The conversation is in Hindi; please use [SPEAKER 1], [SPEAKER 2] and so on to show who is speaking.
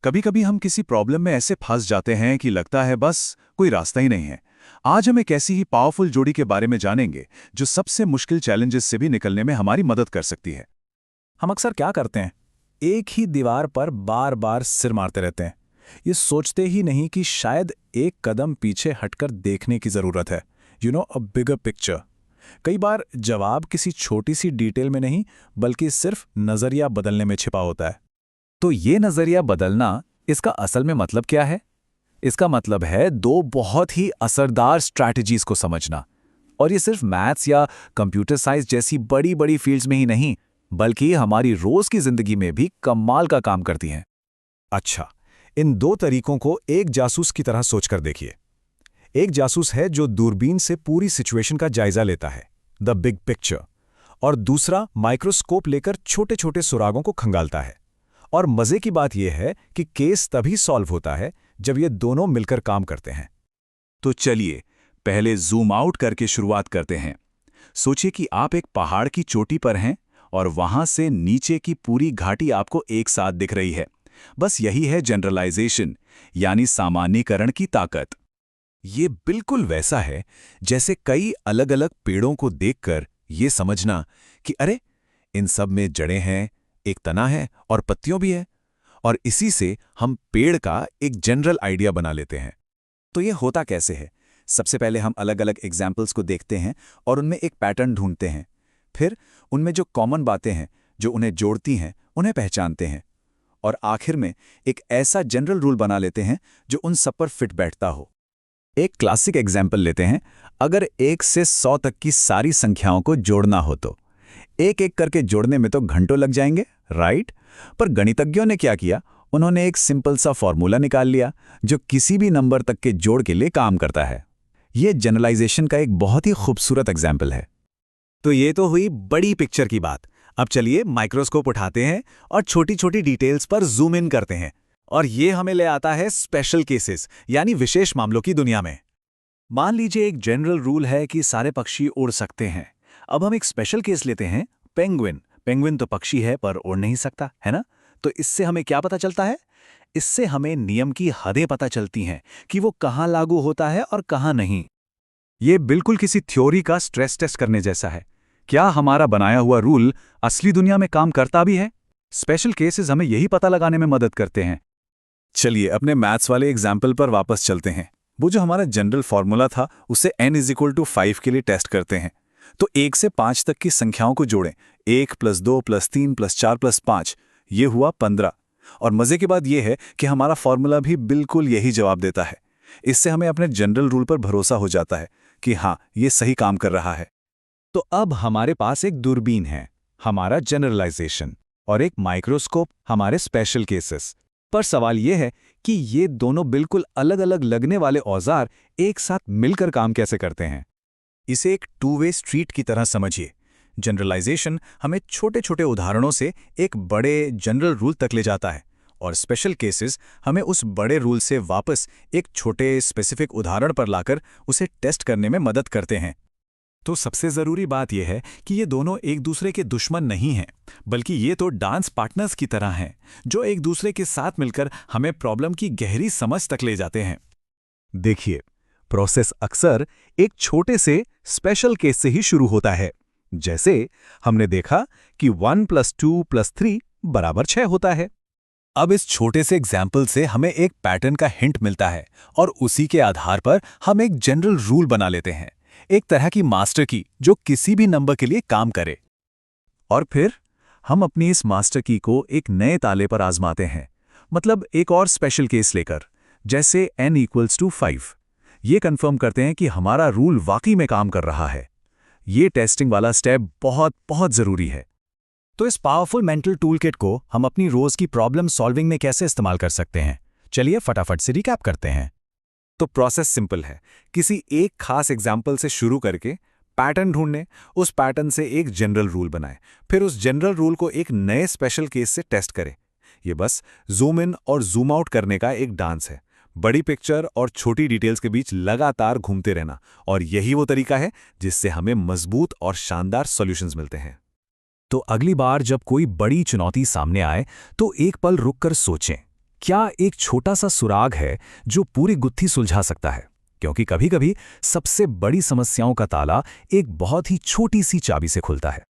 [SPEAKER 1] कभी कभी हम किसी प्रॉब्लम में ऐसे फंस जाते हैं कि लगता है बस कोई रास्ता ही नहीं है। आज हम एक ऐसी ही पावरफुल जोड़ी के बारे में जानेंगे जो सबसे मुश्किल चैलेंजेस से भी निकलने में हमारी मदद कर सकती है।
[SPEAKER 2] हम अक्सर क्या करते हैं? एक ही दीवार पर बार बार सिर मारते रहते हैं, ये सोचते ही नहीं कि शायद एक कदम पीछे हटकर देखने की जरूरत है। अ बिगर पिक्चर। कई बार जवाब किसी छोटी सी डिटेल में नहीं, बल्कि सिर्फ नजरिया बदलने में छिपा होता है।
[SPEAKER 3] तो ये नजरिया बदलना, इसका असल में मतलब क्या है? इसका मतलब है दो बहुत ही असरदार स्ट्रैटेजीज को समझना। और ये सिर्फ मैथ्स या कंप्यूटर साइंस जैसी बड़ी बड़ी फील्ड्स में ही नहीं, बल्कि हमारी रोज की जिंदगी में भी कमाल का काम करती हैं।
[SPEAKER 2] अच्छा, इन दो तरीकों को एक जासूस की तरह सोचकर देखिए। एक जासूस है जो दूरबीन से पूरी सिचुएशन का जायजा लेता है, द बिग पिक्चर, और दूसरा माइक्रोस्कोप लेकर छोटे छोटे सुरागों को खंगालता है। और मजे की बात यह है कि केस तभी सॉल्व होता है जब ये दोनों मिलकर काम करते हैं।
[SPEAKER 1] तो चलिए पहले जूम आउट करके शुरुआत करते हैं। सोचिए कि आप एक पहाड़ की चोटी पर हैं और वहां से नीचे की पूरी घाटी आपको एक साथ दिख रही है। बस यही है जनरलाइजेशन, यानी सामान्यीकरण की ताकत।
[SPEAKER 2] ये बिल्कुल वैसा है जैसे कई अलग अलग पेड़ों को देखकर ये समझना कि अरे, इन सब में जड़ें हैं, एक तना है और पत्तियों भी है, और इसी से हम पेड़ का एक जनरल आइडिया बना लेते हैं।
[SPEAKER 3] तो ये होता कैसे है? सबसे पहले हम अलग अलग एग्जाम्पल्स को देखते हैं और उनमें एक पैटर्न ढूंढते हैं। फिर उनमें जो कॉमन बातें हैं, जो उन्हें जोड़ती हैं, उन्हें पहचानते हैं। और आखिर में एक ऐसा जनरल रूल बना लेते हैं जो उन सब पर फिट बैठता हो। एक क्लासिक एग्जाम्पल लेते हैं। अगर 1 से 100 तक की सारी संख्याओं को जोड़ना हो तो एक एक करके जोड़ने में तो घंटों लग जाएंगे, राइट? पर गणितज्ञों ने क्या किया? उन्होंने एक सिंपल सा फॉर्मूला निकाल लिया जो किसी भी नंबर तक के जोड़ के लिए काम करता है। यह जनरलाइजेशन का एक बहुत ही खूबसूरत एग्जाम्पल है।
[SPEAKER 2] तो ये तो हुई बड़ी पिक्चर की बात। अब चलिए माइक्रोस्कोप उठाते हैं और छोटी छोटी डिटेल्स पर जूम इन करते हैं। और ये हमें ले आता है स्पेशल केसेस, यानी विशेष मामलों की दुनिया में। मान लीजिए एक जनरल रूल है कि सारे पक्षी उड़ सकते हैं। अब हम एक स्पेशल केस लेते हैं, पेंगुइन। पेंगुइन तो पक्षी है पर उड़ नहीं सकता, है ना? तो इससे हमें क्या पता चलता है? इससे हमें नियम की हदें पता चलती हैं कि वो कहाँ लागू होता है और कहाँ नहीं।
[SPEAKER 1] ये बिल्कुल किसी थ्योरी का स्ट्रेस टेस्ट करने जैसा है। क्या हमारा बनाया हुआ रूल असली दुनिया में काम करता भी है? स्पेशल केसेस हमें यही पता लगाने में मदद करते हैं।
[SPEAKER 2] चलिए अपने मैथ्स वाले एग्जाम्पल पर वापस चलते हैं। वो जो हमारा जनरल फॉर्मूला था, उसे n=5 के लिए टेस्ट करते हैं। तो 1 से 5 तक की संख्याओं को जोड़ें। 1 + 2 + 3 + 4 + 5, ये हुआ 15। और मजे की बात यह है कि हमारा फॉर्मूला भी बिल्कुल यही जवाब देता है। इससे हमें अपने जनरल रूल पर भरोसा हो जाता है कि हाँ, ये सही काम कर रहा है। तो अब हमारे पास एक दूरबीन है, हमारा जनरलाइजेशन, और एक माइक्रोस्कोप, हमारे स्पेशल केसेस। पर सवाल यह है कि ये दोनों बिल्कुल अलग अलग लगने वाले औजार एक साथ मिलकर काम कैसे करते हैं। इसे एक टू वे स्ट्रीट की तरह समझिए। जनरलाइजेशन हमें छोटे छोटे उदाहरणों से एक बड़े जनरल रूल तक ले जाता है, और स्पेशल केसेस हमें उस बड़े रूल से वापस एक छोटे स्पेसिफिक उदाहरण पर लाकर उसे टेस्ट करने में मदद करते हैं। तो सबसे ज़रूरी बात यह है कि ये दोनों एक दूसरे के दुश्मन नहीं हैं, बल्कि ये तो डांस पार्टनर्स की तरह हैं, जो एक दूसरे के साथ मिलकर हमें प्रॉब्लम की गहरी समझ तक ले जाते हैं। देखिए, प्रोसेस अक्सर एक छोटे से स्पेशल केस से ही शुरू होता है। जैसे हमने देखा कि 1 + 2 + 3 = 6 होता है। अब इस छोटे से एग्जाम्पल से हमें एक पैटर्न का हिंट मिलता है, और उसी के आधार पर हम एक जनरल रूल बना लेते हैं, एक तरह की मास्टर की जो किसी भी नंबर के लिए काम करे। और फिर हम अपनी इस मास्टर की को एक नए ताले पर आजमाते हैं, मतलब एक और स्पेशल केस लेकर, जैसे n = 5। ये कंफर्म करते हैं कि हमारा रूल वाकई में काम कर रहा है। ये टेस्टिंग वाला स्टेप बहुत बहुत ज़रूरी है। तो इस पावरफुल मेंटल टूलकिट को हम अपनी रोज की प्रॉब्लम सॉल्विंग में कैसे इस्तेमाल कर सकते हैं? चलिए फटाफट से रिकैप करते हैं। तो प्रोसेस सिंपल है। किसी एक खास एग्जाम्पल से शुरू करके पैटर्न ढूंढने, उस पैटर्न से एक जनरल रूल बनाएं, फिर उस जनरल रूल को एक नए स्पेशल केस से टेस्ट करें। ये बस जूम इन और जूम आउट करने का एक डांस है। बड़ी पिक्चर और छोटी डिटेल्स के बीच लगातार घूमते रहना, और यही वो तरीका है जिससे हमें मजबूत और शानदार सॉल्यूशंस मिलते हैं। तो अगली बार जब कोई बड़ी चुनौती सामने आए तो एक पल रुककर सोचें
[SPEAKER 4] क्या एक छोटा सा सुराग है जो पूरी गुत्थी सुलझा सकता है? क्योंकि कभी-कभी सबसे बड़ी समस्याओं का ताला एक बहुत ही छोटी सी चाबी से खुलता है।